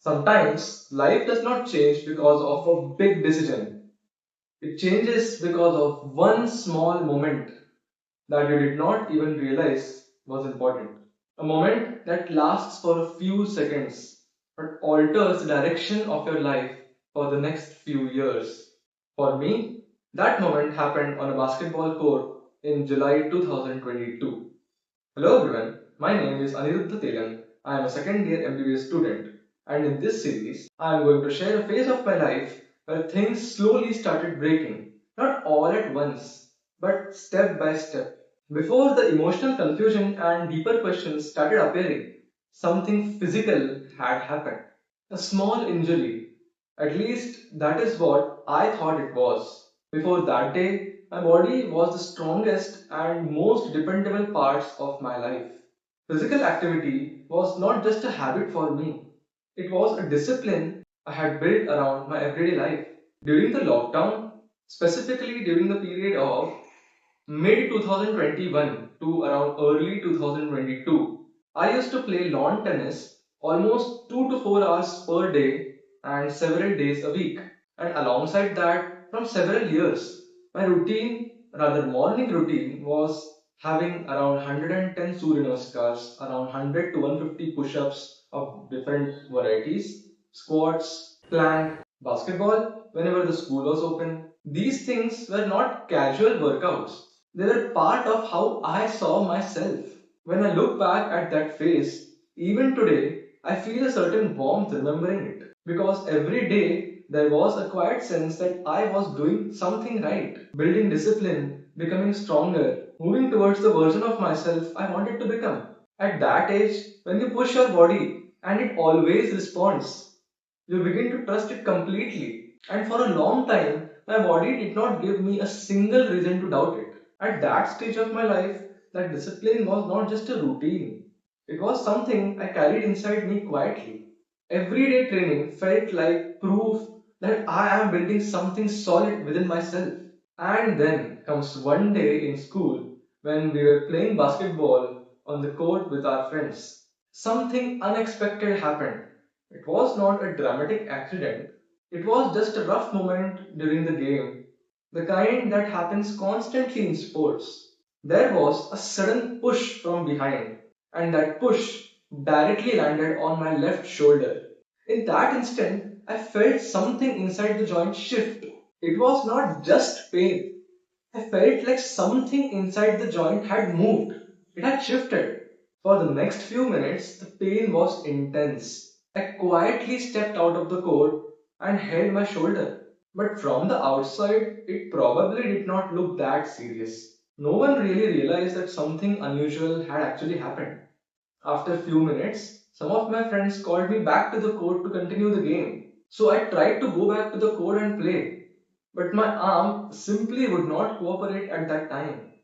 Sometimes life does not change because of a big decision. It changes because of one small moment that you did not even realize was important. A moment that lasts for a few seconds but alters the direction of your life for the next few years. For me, that moment happened on a basketball court in July 2022. Hello everyone, my name is Aniruddha Telan. I am a second year MBBS student, and in this series, I am going to share a phase of my life where things slowly started breaking, not all at once, but step by step. Before the emotional confusion and deeper questions started appearing, something physical had happened. A small injury. At least that is what I thought it was. Before that day, my body was the strongest and most dependable parts of my life. Physical activity was not just a habit for me, it was a discipline I had built around my everyday life. During the lockdown, specifically during the period of mid 2021 to around early 2022, I used to play lawn tennis almost 2 to 4 hours per day and several days a week. And alongside that, from several years, my routine, rather morning routine, was having around 110 Surya Namaskars, around 100 to 150 push ups of different varieties, squats, plank, basketball whenever the school was open. These things were not casual workouts, they were part of how I saw myself. When I look back at that phase, even today, I feel a certain warmth remembering it. Because every day there was a quiet sense that I was doing something right, building discipline, becoming stronger, moving towards the version of myself I wanted to become. At that age, when you push your body and it always responds, you begin to trust it completely. And for a long time, my body did not give me a single reason to doubt it. At that stage of my life, that discipline was not just a routine, it was something I carried inside me quietly. Everyday training felt like proof that I am building something solid within myself. And then comes one day in school when we were playing basketball on the court with our friends. Something unexpected happened. It was not a dramatic accident, it was just a rough moment during the game, the kind that happens constantly in sports. There was a sudden push from behind, and that push directly landed on my left shoulder. In that instant, I felt something inside the joint shift. It was not just pain. I felt like something inside the joint had moved. It had shifted. For the next few minutes, the pain was intense. I quietly stepped out of the court and held my shoulder. But from the outside, it probably did not look that serious. No one really realized that something unusual had actually happened. After a few minutes, some of my friends called me back to the court to continue the game. So I tried to go back to the court and play. But my arm simply would not cooperate at that time.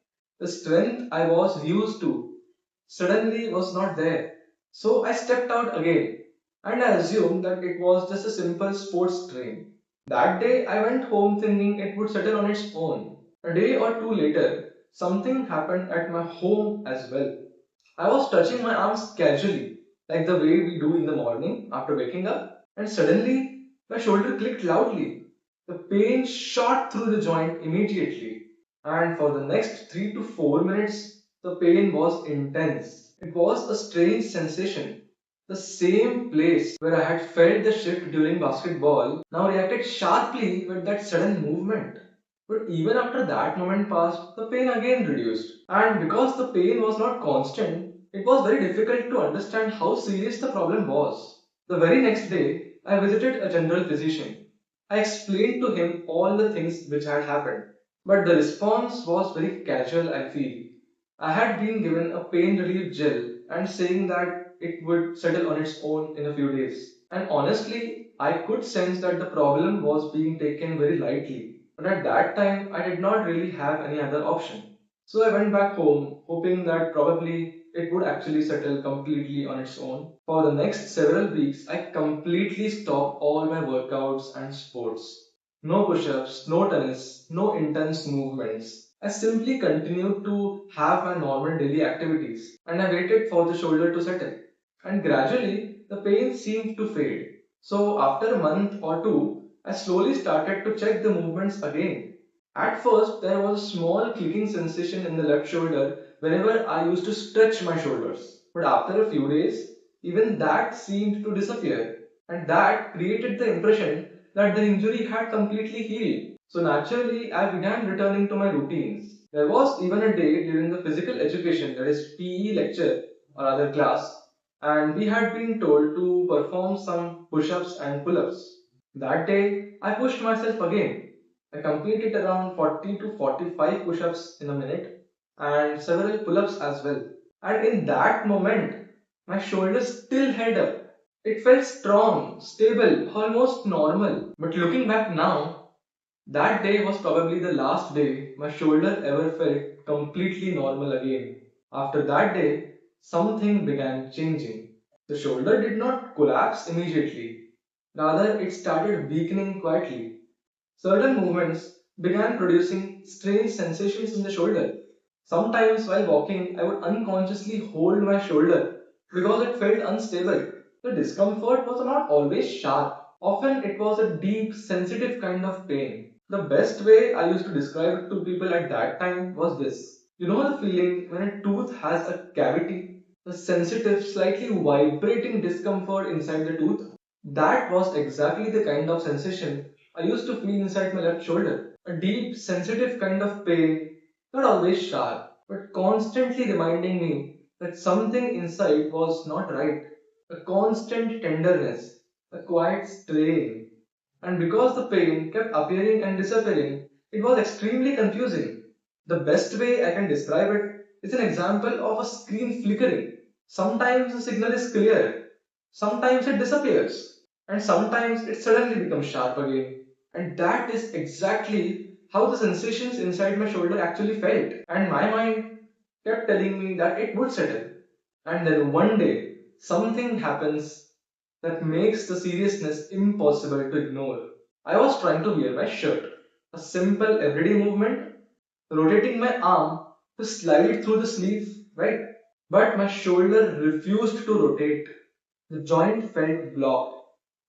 The strength I was used to suddenly was not there. So I stepped out again and I assumed that it was just a simple sports strain. That day I went home thinking it would settle on its own. A day or two later, something happened at my home as well. I was touching my arms casually, like the way we do in the morning after waking up, and suddenly my shoulder clicked loudly. The pain shot through the joint immediately, and for the next 3 to 4 minutes, the pain was intense. It was a strange sensation. The same place where I had felt the shift during basketball now reacted sharply with that sudden movement. But even after that moment passed, the pain again reduced. And because the pain was not constant, it was very difficult to understand how serious the problem was. The very next day, I visited a general physician. I explained to him all the things which had happened. But the response was very casual, I feel. I had been given a pain relief gel and saying that it would settle on its own in a few days. And honestly, I could sense that the problem was being taken very lightly. But at that time, I did not really have any other option. So I went back home, hoping that probably it would actually settle completely on its own. For the next several weeks, I completely stopped all my workouts and sports. No push ups, no tennis, no intense movements. I simply continued to have my normal daily activities and I waited for the shoulder to settle. And gradually, the pain seemed to fade. So after a month or two, I slowly started to check the movements again. At first, there was a small clicking sensation in the left shoulder whenever I used to stretch my shoulders. But after a few days, even that seemed to disappear, and that created the impression that the injury had completely healed. So naturally, I began returning to my routines. There was even a day during the physical education, that is PE lecture or other class, and we had been told to perform some push ups and pull ups. That day, I pushed myself again. I completed around 40 to 45 push ups in a minute and several pull ups as well. And in that moment, my shoulders still held up. It felt strong, stable, almost normal. But looking back now, that day was probably the last day my shoulder ever felt completely normal again. After that day, something began changing. The shoulder did not collapse immediately. Rather, it started weakening quietly. Certain movements began producing strange sensations in the shoulder. Sometimes, while walking, I would unconsciously hold my shoulder because it felt unstable. The discomfort was not always sharp, often, it was a deep, sensitive kind of pain. The best way I used to describe it to people at that time was this. You know the feeling when a tooth has a cavity? The sensitive, slightly vibrating discomfort inside the tooth? That was exactly the kind of sensation I used to feel inside my left shoulder. A deep, sensitive kind of pain, not always sharp, but constantly reminding me that something inside was not right. A constant tenderness, a quiet strain. And because the pain kept appearing and disappearing, it was extremely confusing. The best way I can describe it is an example of a screen flickering. Sometimes the signal is clear, sometimes it disappears, and sometimes it suddenly becomes sharp again. And that is exactly how the sensations inside my shoulder actually felt. And my mind kept telling me that it would settle. And then one day, something happens that makes the seriousness impossible to ignore. I was trying to wear my shirt, a simple everyday movement, rotating my arm to slide it through the sleeve, right? But my shoulder refused to rotate. The joint felt blocked,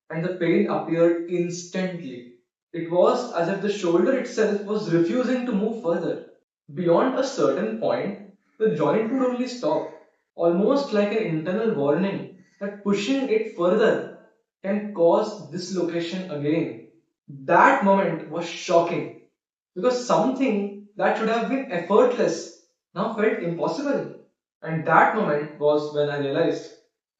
and the pain appeared instantly. It was as if the shoulder itself was refusing to move further. Beyond a certain point, the joint would only stop, almost like an internal warning that pushing it further can cause dislocation again. That moment was shocking because something that should have been effortless now felt impossible. And that moment was when I realized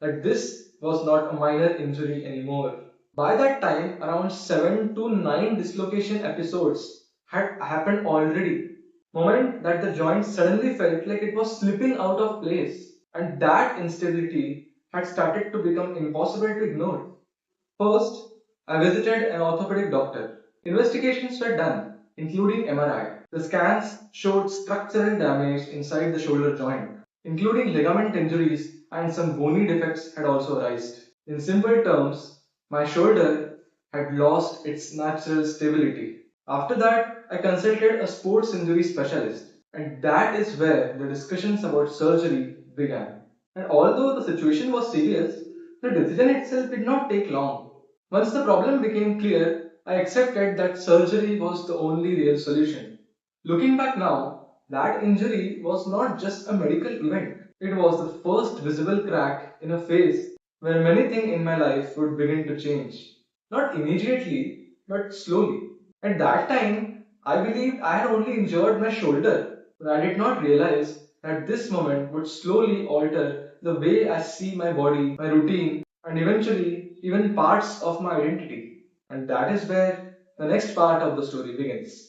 that this was not a minor injury anymore. By that time, around 7 to 9 dislocation episodes had happened already. Moment that the joint suddenly felt like it was slipping out of place, and that instability had started to become impossible to ignore. First, I visited an orthopedic doctor. Investigations were done, including MRI. The scans showed structural damage inside the shoulder joint, including ligament injuries, and some bony defects had also arisen. In simple terms, my shoulder had lost its natural stability. After that, I consulted a sports injury specialist, and that is where the discussions about surgery began. And although the situation was serious, the decision itself did not take long. Once the problem became clear, I accepted that surgery was the only real solution. Looking back now, that injury was not just a medical event. It was the first visible crack in a phase where many things in my life would begin to change. Not immediately, but slowly. At that time, I believed I had only injured my shoulder, but I did not realize that this moment would slowly alter the way I see my body, my routine, and eventually even parts of my identity. And that is where the next part of the story begins.